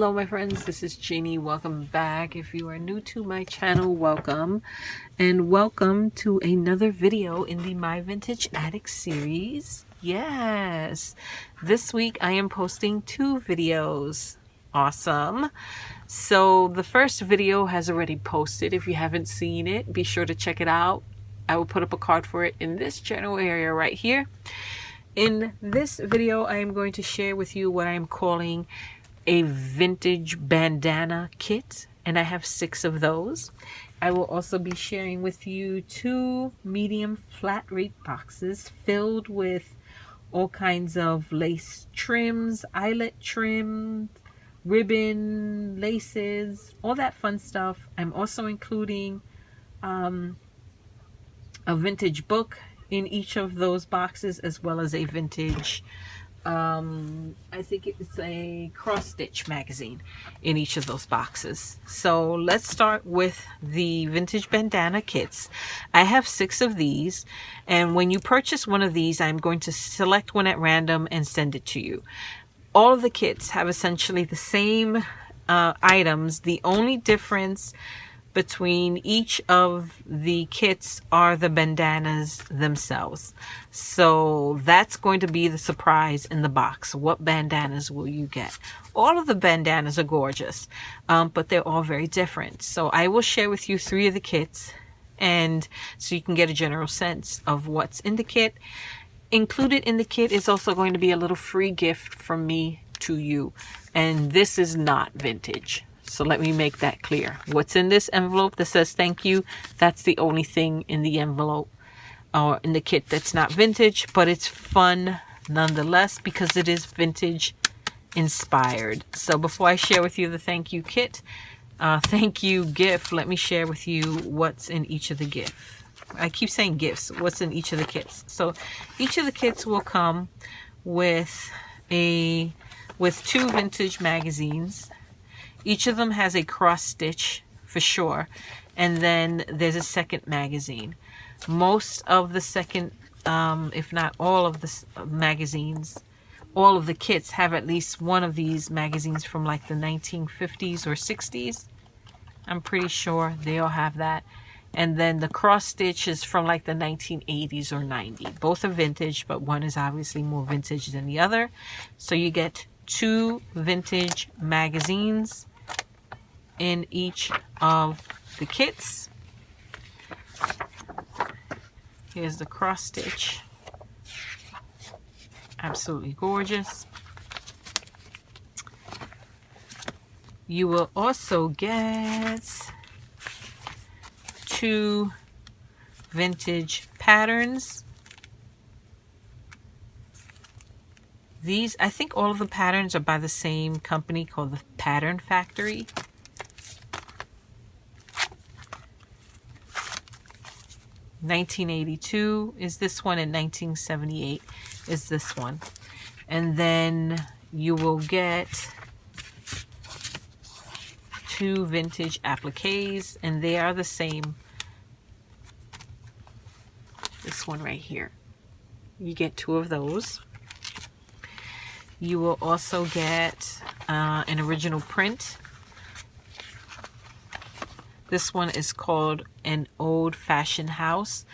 Hello my friends, this is Jeannie. Welcome back. If you are new to my channel, welcome. And welcome to another video in the My Vintage Attic series. Yes, this week I am posting 2 videos. Awesome. So the first video has already posted. If you haven't seen it, be sure to check it out. I will put up a card for it in this general area right here. In this video, I am going to share with you what I am calling a vintage bandana kit, and I have 6 of those. I will also be sharing with you 2 medium flat rate boxes filled with all kinds of lace trims, eyelet trim, ribbon, laces, all that fun stuff. I'm also including a vintage book in each of those boxes, as well as a vintage I think it's a cross-stitch magazine in each of those boxes. So let's start with the vintage bandana kits. I have 6 of these, and when you purchase one of these, I'm going to select one at random and send it to you. All of the kits have essentially the same items. The only difference between each of the kits are the bandanas themselves. So that's going to be the surprise in the box. What bandanas will you get? All of the bandanas are gorgeous, but they're all very different. So I will share with you 3 of the kits, and so you can get a general sense of what's in the kit. Included in the kit is also going to be a little free gift from me to you, and this is not vintage. So let me make that clear. What's in this envelope that says thank you, that's the only thing in the envelope or in the kit that's not vintage, but it's fun nonetheless because it is vintage inspired. So before I share with you the thank you kit, thank you gift, let me share with you what's in each of the gifts. I keep saying gifts, what's in each of the kits. So each of the kits will come with 2 vintage magazines. Each of them has a cross stitch for sure, and then there's a second magazine. Most of the second, if not all of the magazines, all of the kits have at least one of these magazines from like the 1950s or 60s. I'm pretty sure they all have that. And then the cross stitch is from like the 1980s or 90s. Both are vintage, but one is obviously more vintage than the other. So you get 2 vintage magazines in each of the kits. Here's the cross stitch. Absolutely gorgeous. You will also get 2 vintage patterns. These, I think all of the patterns are by the same company called the Pattern Factory. $1982 is this one, and $1978 is this one. And then you will get 2 vintage appliques, and they are the same. This one right here. You get 2 of those. You will also get an original print. This one is called An Old-Fashioned House.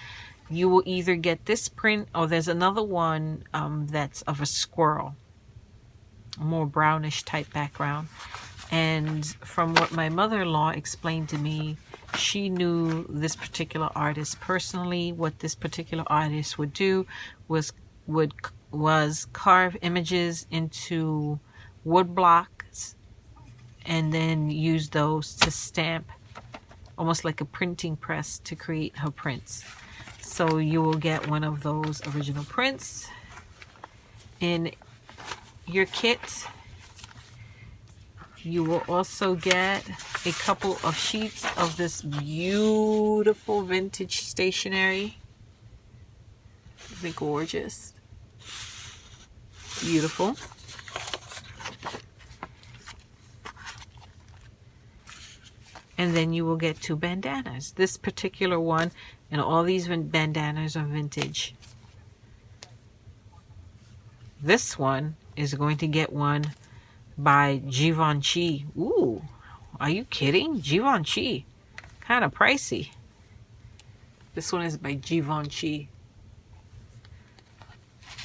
You will either get this print, or there's another one that's of a squirrel, a more brownish type background. And from what my mother-in-law explained to me, she knew this particular artist personally. What this particular artist would do was carve images into wood blocks and then use those to stamp, almost like a printing press, to create her prints. So you will get one of those original prints in your kit. You will also get a couple of sheets of this beautiful vintage stationery. Isn't it gorgeous? Beautiful. And then you will get 2 bandanas. This particular one, and all these bandanas are vintage. This one is going to get one by Givenchy. Ooh, are you kidding? Givenchy, kind of pricey. This one is by Givenchy.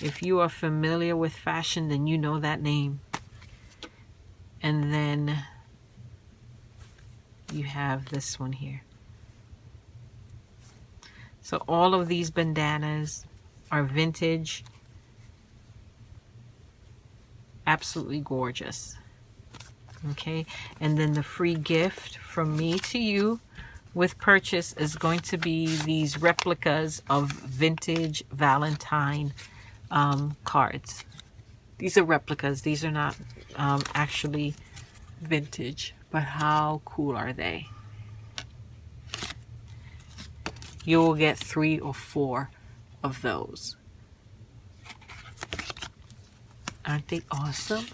If you are familiar with fashion, then you know that name. And then you have this one here. So all of these bandanas are vintage. Absolutely gorgeous. Okay, and then the free gift from me to you with purchase is going to be these replicas of vintage Valentine cards. These are replicas. These are not actually vintage, but how cool are they? You will get 3 or 4 of those. Aren't they awesome?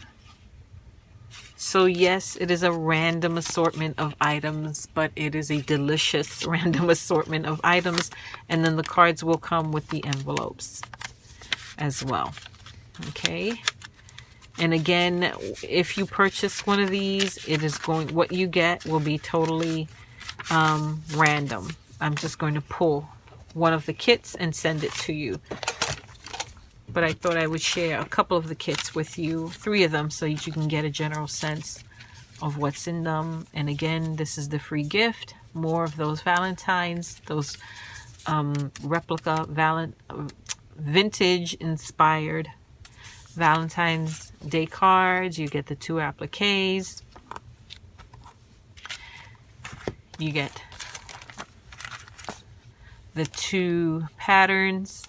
So yes, it is a random assortment of items, but it is a delicious random assortment of items. And then the cards will come with the envelopes as well. Okay. And again, if you purchase one of these, it is going, what you get will be totally random. I'm just going to pull one of the kits and send it to you. But I thought I would share a couple of the kits with you, 3 of them, so that you can get a general sense of what's in them. And again, this is the free gift. More of those Valentines, those replica vintage inspired Valentine's Day cards. You get the 2 appliques. You get the 2 patterns,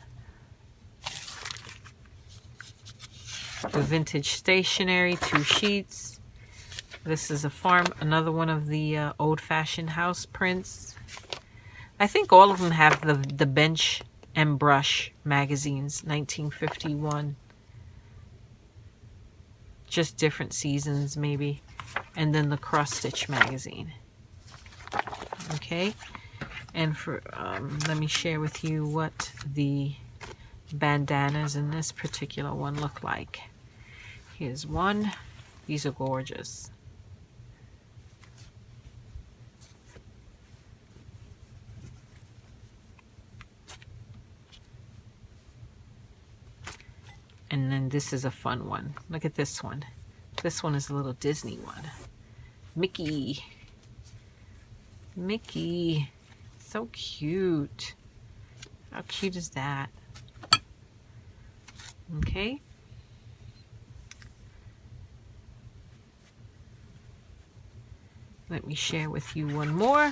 the vintage stationery, 2 sheets. This is another one of the old-fashioned house prints. I think all of them have the Bench and Brush magazines, 1951. Just different seasons maybe. And then the Cross Stitch magazine. Okay. And for let me share with you what the bandanas in this particular one look like. Here's one. These are gorgeous. And then this is a fun one. Look at this one. This one is a little Disney one. Mickey. Mickey. So cute. How cute is that? Okay. Let me share with you one more.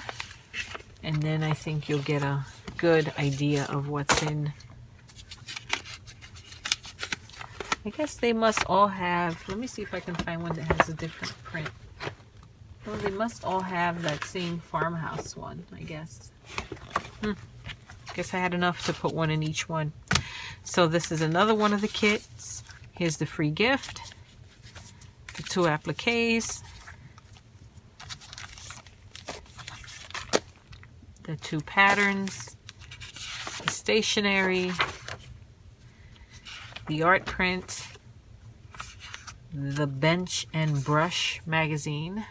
And then I think you'll get a good idea of what's in. I guess they must all have, let me see if I can find one that has a different print. Well, they must all have that same farmhouse one, I guess. Guess I had enough to put one in each one. So this is another one of the kits. Here's the free gift. The 2 appliques. The 2 patterns. The stationery. The art print. The Bench and Brush magazine.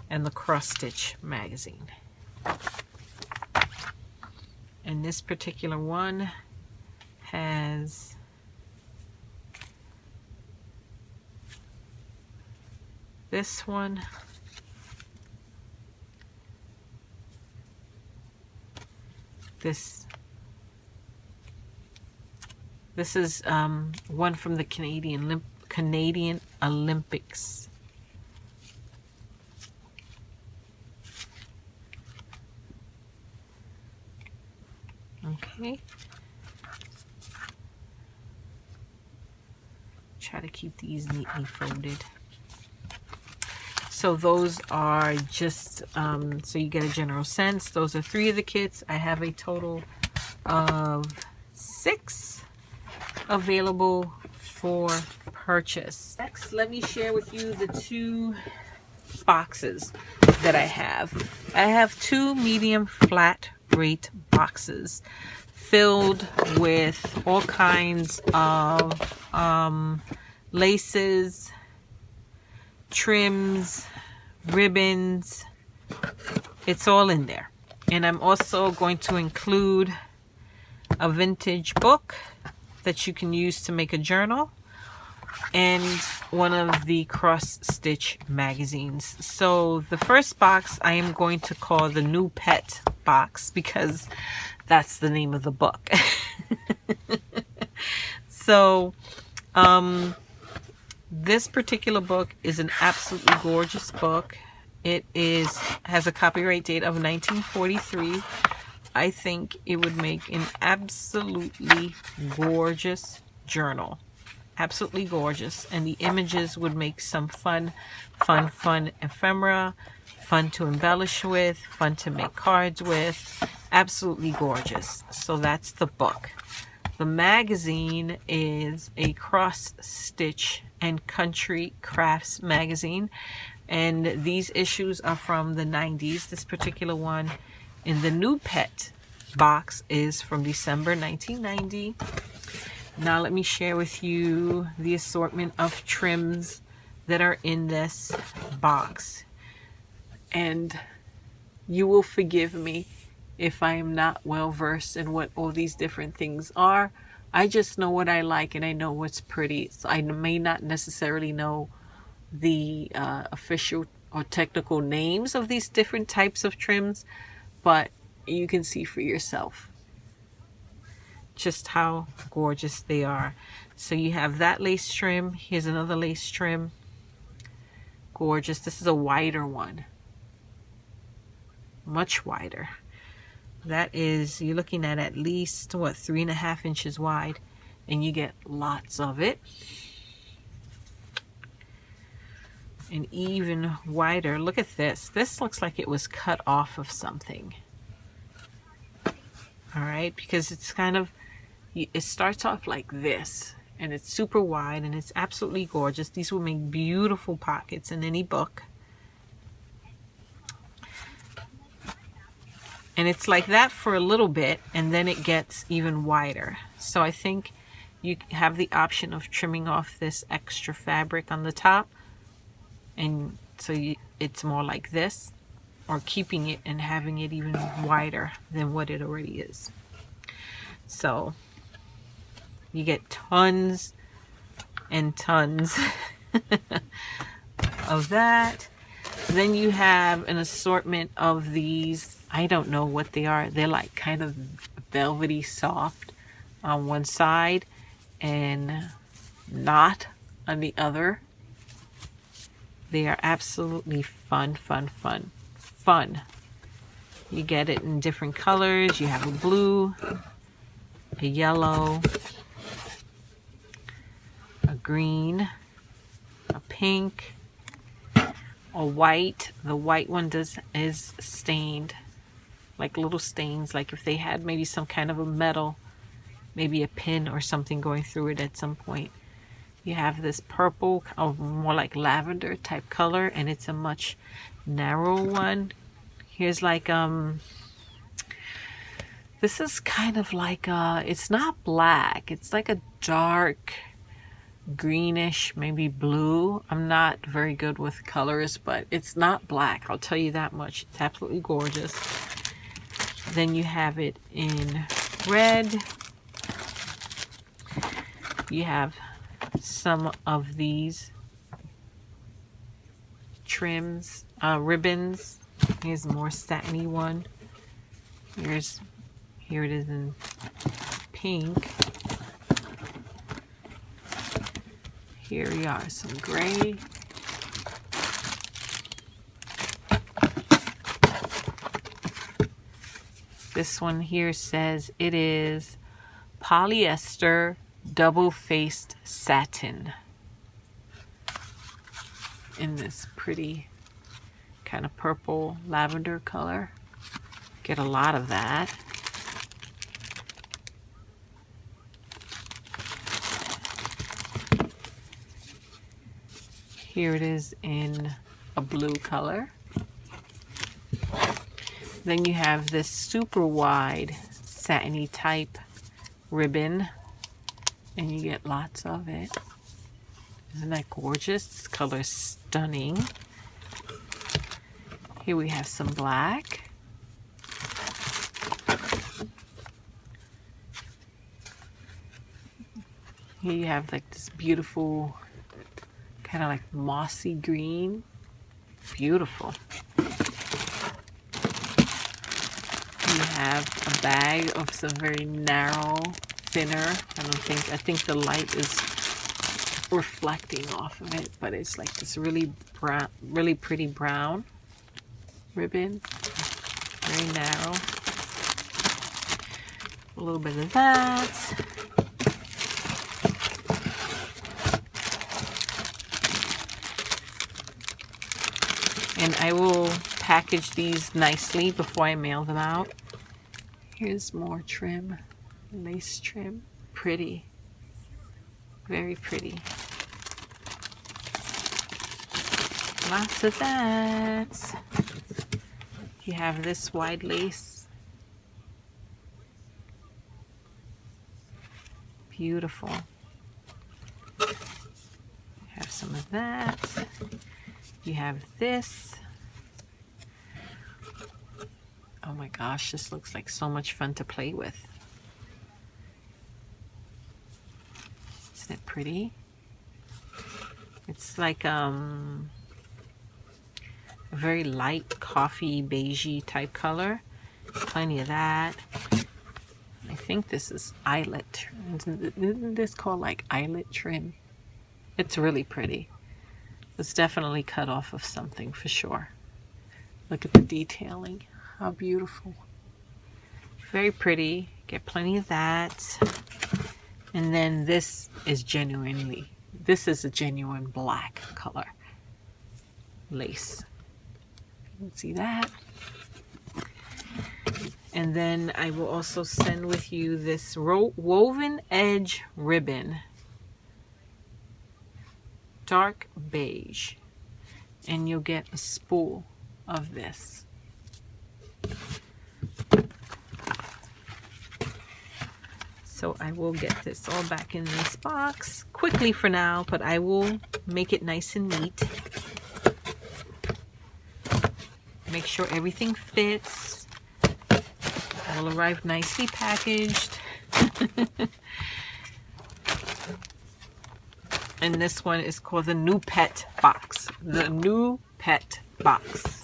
And the Cross Stitch magazine. And this particular one has this one, this is one from the Canadian Olympics. Okay. Try to keep these neatly folded. So those are just, so you get a general sense. Those are 3 of the kits. I have a total of 6 available for purchase. Next, let me share with you the 2 boxes that I have. I have 2 medium flat rate boxes filled with all kinds of laces, trims, ribbons. It's all in there. And I'm also going to include a vintage book that you can use to make a journal, and one of the cross stitch magazines. So the first box I am going to call the New Pet box, because that's the name of the book. So this particular book is an absolutely gorgeous book. It has a copyright date of 1943. I think it would make an absolutely gorgeous journal. Absolutely gorgeous. And the images would make some fun ephemera, fun to embellish with, fun to make cards with. Absolutely gorgeous. So that's the book. The magazine is a cross stitch and country crafts magazine. And these issues are from the 90s. This particular one in the New Pet box is from December 1990. Now let me share with you the assortment of trims that are in this box. And you will forgive me if I am not well versed in what all these different things are. I just know what I like and I know what's pretty. So I may not necessarily know the official or technical names of these different types of trims, but you can see for yourself just how gorgeous they are. So you have that lace trim. Here's another lace trim. Gorgeous. This is a wider one. Much wider. That is, you're looking at least, what, 3.5 inches wide. And you get lots of it. And even wider. Look at this. This looks like it was cut off of something. Alright, because it's kind of, it starts off like this. And it's super wide and it's absolutely gorgeous. These will make beautiful pockets in any book. And it's like that for a little bit, and then it gets even wider. So I think you have the option of trimming off this extra fabric on the top. And so it's more like this, or keeping it and having it even wider than what it already is. So you get tons and tons of that. Then you have an assortment of these. I don't know what they are. They're like kind of velvety soft on one side and not on the other. They are absolutely fun. You get it in different colors. You have a blue, a yellow, a green, a pink, a white. The white one is stained, like little stains, like if they had maybe some kind of a metal, maybe a pin or something going through it at some point. You have this purple, more like lavender type color, and it's a much narrower one. Here's like this is kind of like it's not black, it's like a dark greenish, maybe blue. I'm not very good with colors, but it's not black, I'll tell you that much. It's absolutely gorgeous. Then you have it in red. You have some of these trims, ribbons. Here's a more satiny one. Here it is in pink. Here we are, some gray. This one here says it is polyester double-faced satin in this pretty kind of purple lavender color. Get a lot of that. Here it is in a blue color. Then you have this super wide satiny type ribbon, and you get lots of it. Isn't that gorgeous? This color is stunning. Here we have some black. Here you have like this beautiful, kind of like mossy green. Beautiful. You have a bag of some very narrow, thinner. I think the light is reflecting off of it, but it's like this really brown, really pretty brown ribbon. Very narrow. A little bit of that. And I will package these nicely before I mail them out. Here's more trim, lace trim. Pretty, very pretty. Lots of that. You have this wide lace. Beautiful. Have some of that. You have this. Oh my gosh, this looks like so much fun to play with. Isn't it pretty? It's like a very light coffee beigey type color. Plenty of that. I think this is Eyelet. Isn't this called like Eyelet Trim? It's really pretty. It's definitely cut off of something for sure. Look at the detailing. How beautiful. Very pretty. Get plenty of that. And then this is a genuine black color lace. You can see that. And then I will also send with you this woven edge ribbon. Dark beige. And you'll get a spool of this. So I will get this all back in this box quickly for now, but I will make it nice and neat. Make sure everything fits. It will arrive nicely packaged. And this one is called the New Pet Box. The New Pet Box.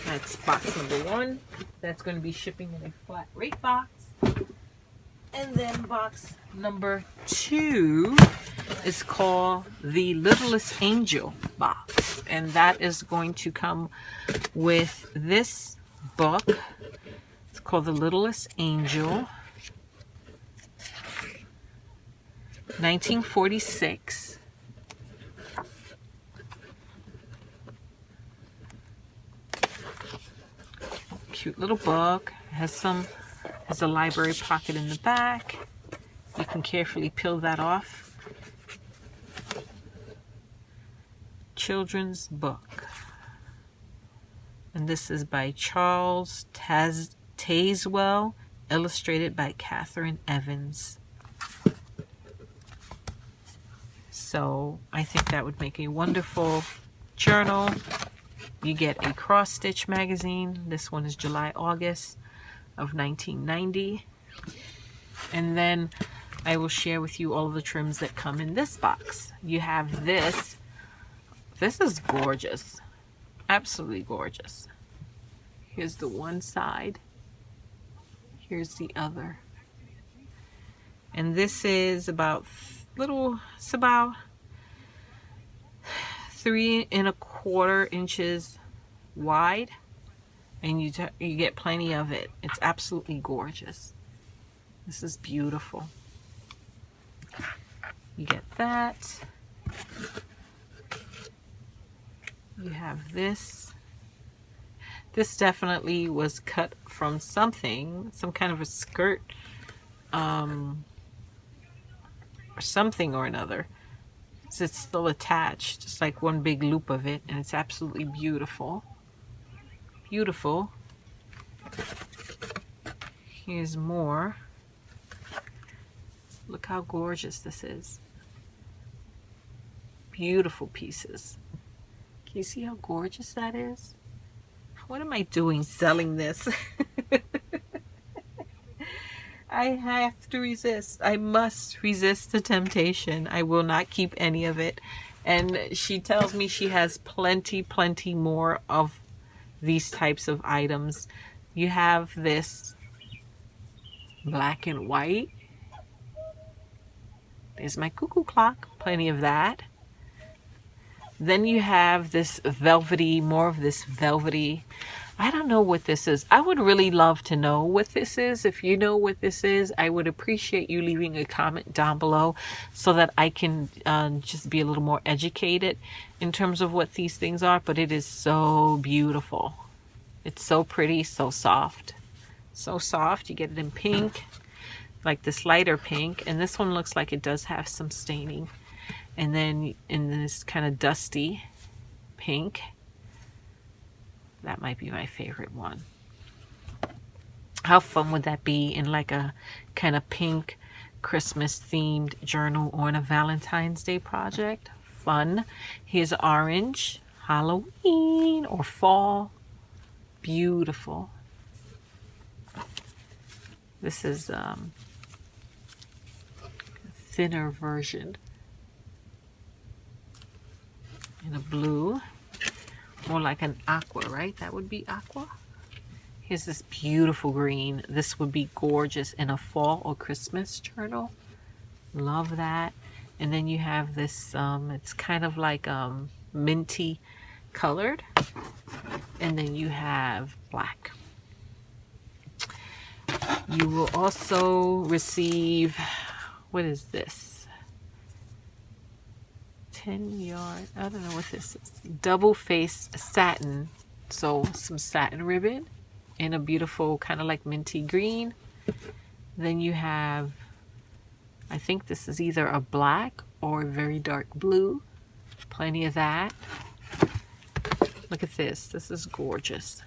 That's box number 1. That's going to be shipping in a flat rate box. And then box number 2 is called the Littlest Angel box. And that is going to come with this book. It's called The Littlest Angel. 1946. Cute little book. It has a library pocket in the back. You can carefully peel that off. Children's book. And this is by Charles Tazewell, illustrated by Catherine Evans. So I think that would make a wonderful journal. You get a cross-stitch magazine. This one is July-August of 1990. And then I will share with you all of the trims that come in this box. You have this. This is gorgeous. Absolutely gorgeous. Here's the one side. Here's the other. And this is about it's about 3 1/4 inches wide, and you get plenty of it. It's absolutely gorgeous. This is beautiful. You get that. You have this. This definitely was cut from something, some kind of a skirt, or something or another. So it's still attached. It's like one big loop of it, and it's absolutely beautiful. Beautiful. Here's more. Look how gorgeous this is. Beautiful pieces. Can you see how gorgeous that is? What am I doing selling this? I have to resist. I must resist the temptation. I will not keep any of it. And she tells me she has plenty more of these types of items. You have this black and white. There's my cuckoo clock. Plenty of that. Then you have this velvety, more of this velvety. I don't know what this is. I would really love to know what this is. If you know what this is, I would appreciate you leaving a comment down below so that I can just be a little more educated in terms of what these things are. But it is so beautiful. It's so pretty, so soft. So soft. You get it in pink, like this lighter pink. And this one looks like it does have some staining. And then in this kind of dusty pink. That might be my favorite one. How fun would that be in like a kind of pink Christmas themed journal or in a Valentine's Day project? Fun. Here's orange, Halloween or fall. Beautiful. This is a thinner version in a blue. More like an aqua, right? That would be aqua. Here's this beautiful green. This would be gorgeous in a fall or Christmas journal. Love that. And then you have this, it's kind of like minty colored. And then you have black. You will also receive, what is this? 10-yard, I don't know what this is. Double face satin. So some satin ribbon in a beautiful kind of like minty green. Then you have, I think this is either a black or a very dark blue. Plenty of that. Look at this. This is gorgeous.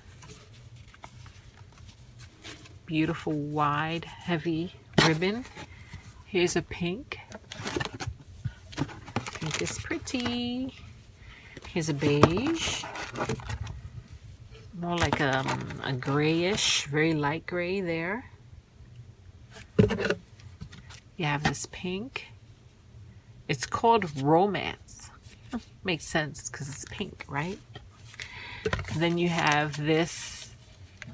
Beautiful, wide, heavy ribbon. Here's a pink. Pink is pretty. Here's a beige. More like a grayish, very light gray there. You have this pink. It's called Romance. Makes sense because it's pink, right? And then you have this,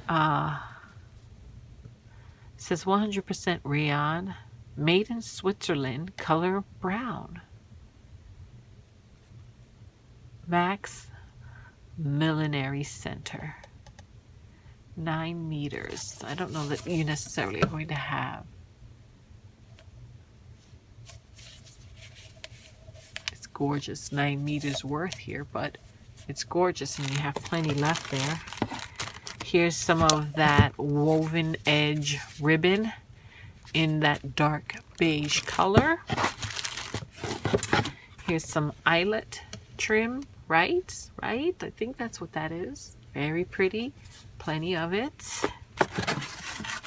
it says 100% rayon, made in Switzerland, color brown. Max Millinery Center. 9 meters. I don't know that you necessarily are going to have. It's gorgeous. 9 meters worth here, but it's gorgeous and you have plenty left there. Here's some of that woven edge ribbon in that dark beige color. Here's some eyelet trim. Right? I think that's what that is. Very pretty. Plenty of it.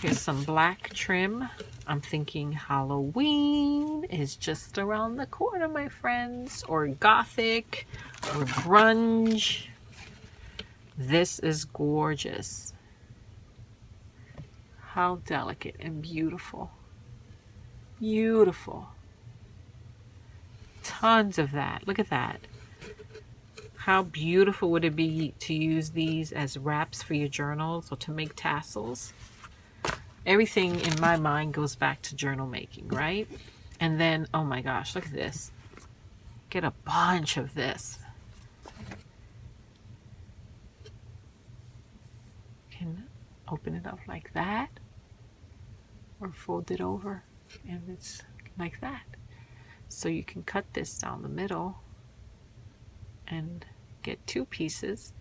Here's some black trim. I'm thinking Halloween is just around the corner, my friends. Or gothic. Or grunge. This is gorgeous. How delicate and beautiful. Beautiful. Tons of that. Look at that. How beautiful would it be to use these as wraps for your journals or to make tassels? Everything in my mind goes back to journal making, right? And then, oh my gosh, look at this. Get a bunch of this. You can open it up like that or fold it over and it's like that. So you can cut this down the middle and get 2 pieces,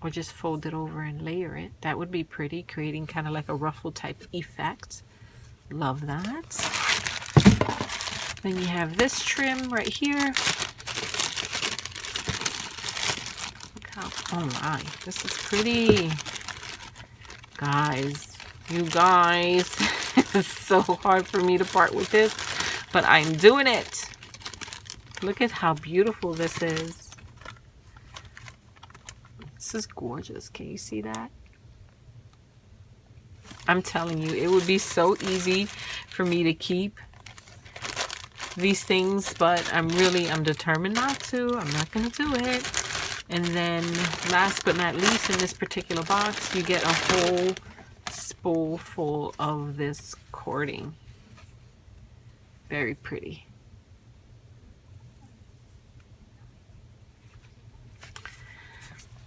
or just fold it over and layer it. That would be pretty, creating kind of like a ruffle type effect. Love that. Then you have this trim right here. Look how, oh my, this is pretty. Guys, you guys, it's so hard for me to part with this. but I'm doing it. Look at how beautiful this is. This is gorgeous. Can you see that? I'm telling you, it would be so easy for me to keep these things, but I'm determined not to. I'm not going to do it. And then last but not least, in this particular box, you get a whole spool full of this cording. Very pretty.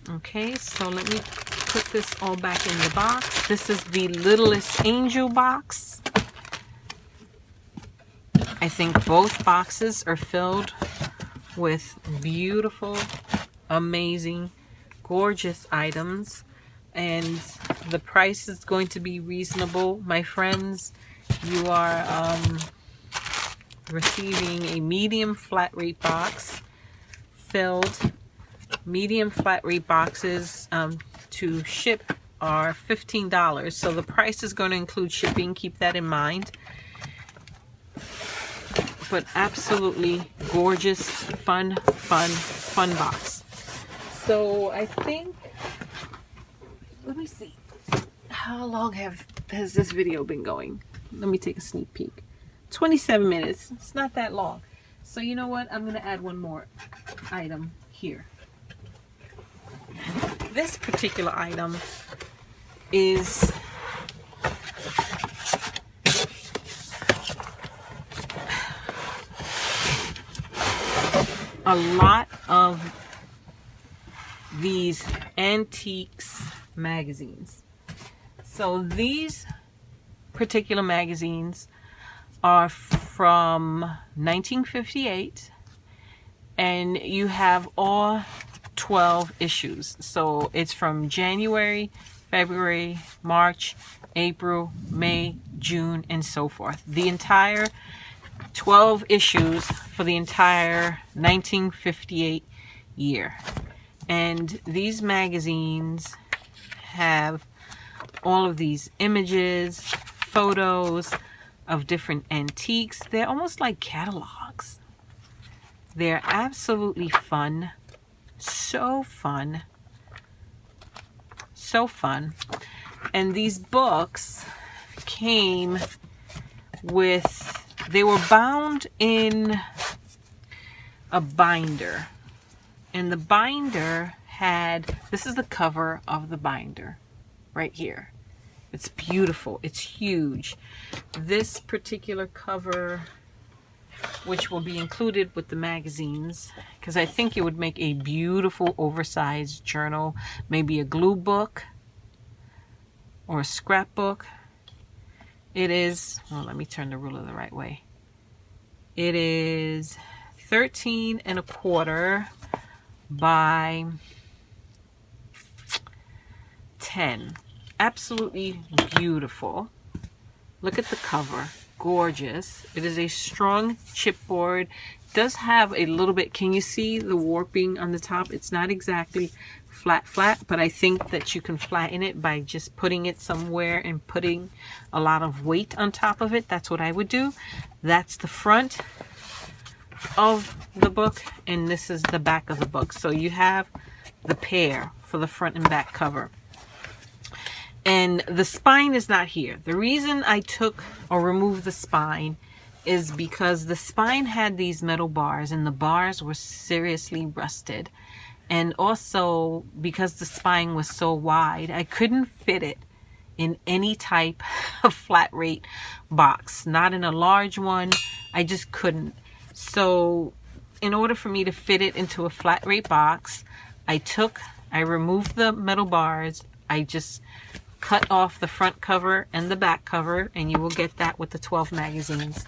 Okay, so let me put this all back in the box. This is the Littlest Angel box. I think both boxes are filled with beautiful, amazing, gorgeous items, and the price is going to be reasonable. My friends, you are receiving a medium flat rate box filled. Medium flat rate boxes to ship are $15, so the price is going to include shipping. Keep that in mind. But absolutely gorgeous, fun box. So I think, let me see, how long has this video been going? Let me take a sneak peek. 27 minutes. It's not that long. So you know what? I'm going to add one more item here. This particular item is a lot of these Antiques magazines. So these particular magazines are from 1958, and you have all 12 issues. So it's from January, February, March, April, May, June, and so forth. The entire 12 issues for the entire 1958 year. And these magazines have all of these images, photos of different antiques. They're almost like catalogs. They're absolutely fun. So fun. So fun. And these books came with, they were bound in a binder. And the binder had, this is the cover of the binder right here. It's beautiful. It's huge. This particular cover, which will be included with the magazines, because I think it would make a beautiful oversized journal, maybe a glue book or a scrapbook. It is, well, let me turn the ruler the right way. It is 13 1/4 by 10. Absolutely beautiful. Look at the cover. Gorgeous. It is a strong chipboard. It does have a little bit, can you see the warping on the top? It's not exactly flat, but I think that you can flatten it by just putting it somewhere and putting a lot of weight on top of it. That's what I would do. That's the front of the book, and this is the back of the book. So you have the pair for the front and back cover. And the spine is not here. The reason I took or removed the spine is because the spine had these metal bars, and the bars were seriously rusted. And also because the spine was so wide, I couldn't fit it in any type of flat rate box. Not in a large one. I just couldn't. So in order for me to fit it into a flat rate box, I removed the metal bars. I just cut off the front cover and the back cover, and you will get that with the 12 magazines.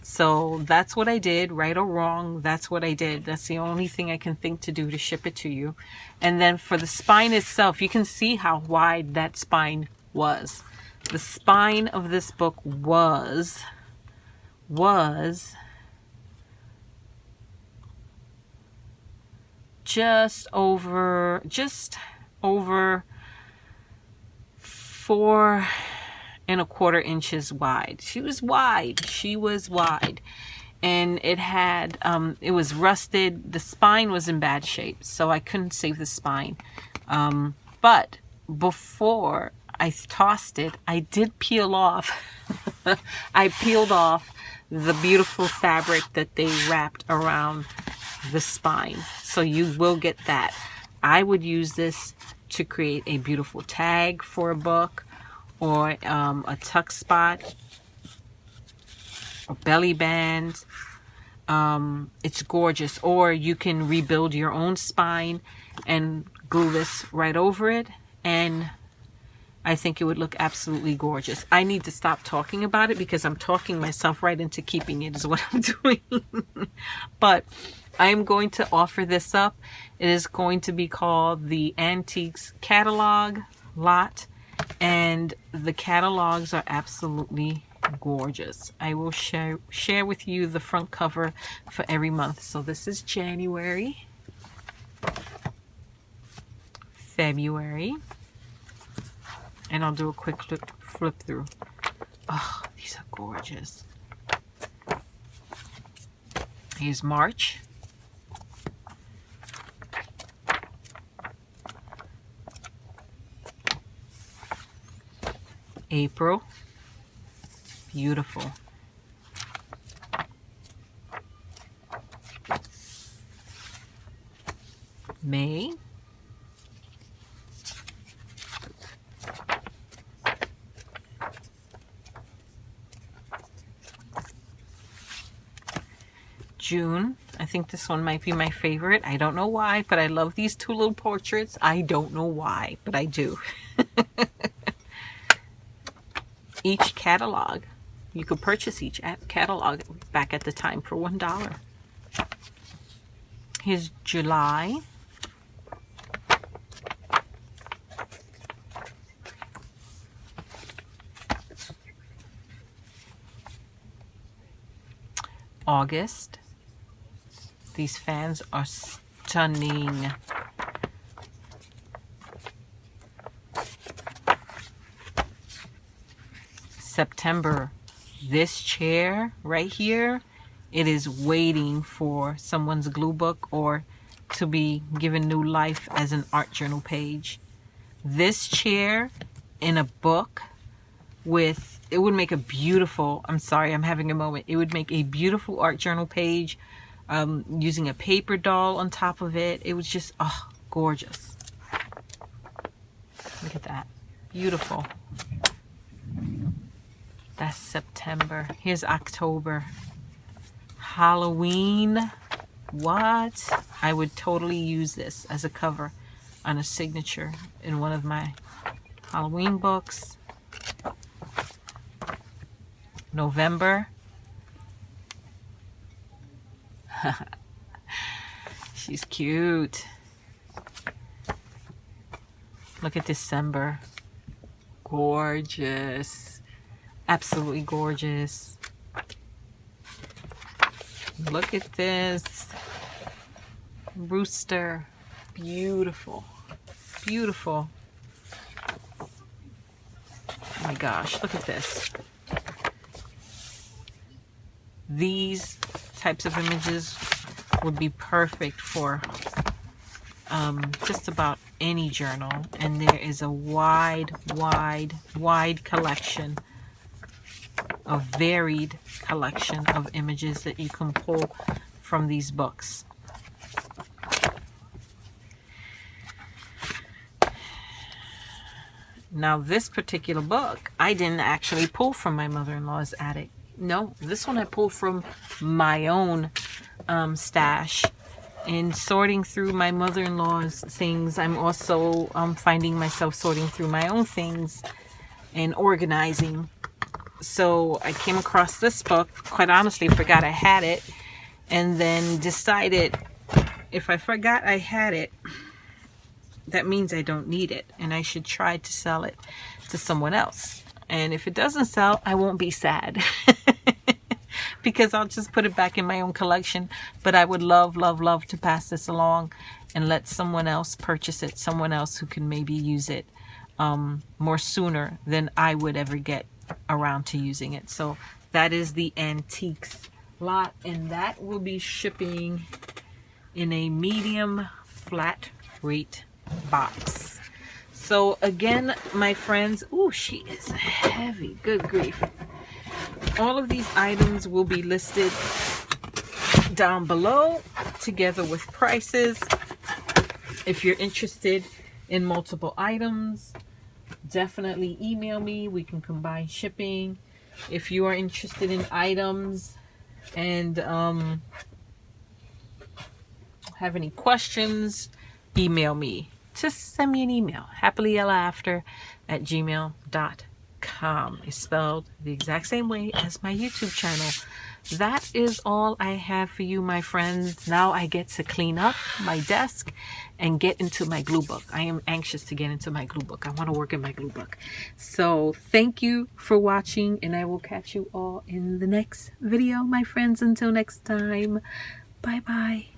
So that's what I did, right or wrong. That's what I did. That's the only thing I can think to do to ship it to you. And then for the spine itself, you can see how wide that spine was. The spine of this book was just over 4 inches wide. She was wide. She was wide. And it had, it was rusted. The spine was in bad shape, so I couldn't save the spine. But before I tossed it, I did peel off. I peeled off the beautiful fabric that they wrapped around the spine. So you will get that. I would use this to create a beautiful tag for a book, or a tuck spot, or belly band. It's gorgeous. Or you can rebuild your own spine and glue this right over it, and I think it would look absolutely gorgeous. I need to stop talking about it because I'm talking myself right into keeping it is what I'm doing. But I'm going to offer this up. It is going to be called the Antiques Catalog Lot, and the catalogs are absolutely gorgeous. I will share with you the front cover for every month. So this is January, February, and I'll do a quick flip through. Oh, these are gorgeous. Here's March. April. Beautiful. May. June. I think this one might be my favorite. I don't know why, but I love these two little portraits. I don't know why, but I do. Each catalog, you could purchase each catalog back at the time for $1. Here's July. August. These fans are stunning. September. This chair right here, it is waiting for someone's glue book or to be given new life as an art journal page. This chair in a book with, it would make a beautiful, I'm sorry, I'm having a moment. It would make a beautiful art journal page using a paper doll on top of it. It was just, oh, gorgeous. Look at that. Beautiful. That's September. Here's October. Halloween. What? I would totally use this as a cover on a signature in one of my Halloween books. November. She's cute. Look at December. Gorgeous. Absolutely gorgeous. Look at this. Rooster. Beautiful. Beautiful. Oh my gosh, look at this. These types of images would be perfect for just about any journal. And there is a wide collection, a varied collection of images that you can pull from these books. Now this particular book, I didn't actually pull from my mother-in-law's attic. No, this one I pulled from my own stash. In sorting through my mother-in-law's things, I'm also finding myself sorting through my own things and organizing. So I came across this book, quite honestly forgot I had it, and then decided if I forgot I had it, that means I don't need it, and I should try to sell it to someone else. And if it doesn't sell, I won't be sad because I'll just put it back in my own collection. But I would love to pass this along and let someone else purchase it, someone else who can maybe use it more sooner than I would ever get around to using it. So that is the Antiques lot, and that will be shipping in a medium flat rate box. So again, my friends, oh, she is heavy, good grief. All of these items will be listed down below together with prices. If you're interested in multiple items, definitely email me. We can combine shipping. If you are interested in items and have any questions, email me. Just send me an email, happilyellaafter@gmail.com. It's spelled the exact same way as my YouTube channel. That is all I have for you, my friends. Now I get to clean up my desk and get into my glue book. I am anxious to get into my glue book. I want to work in my glue book. So thank you for watching, and I will catch you all in the next video, my friends. Until next time, bye bye.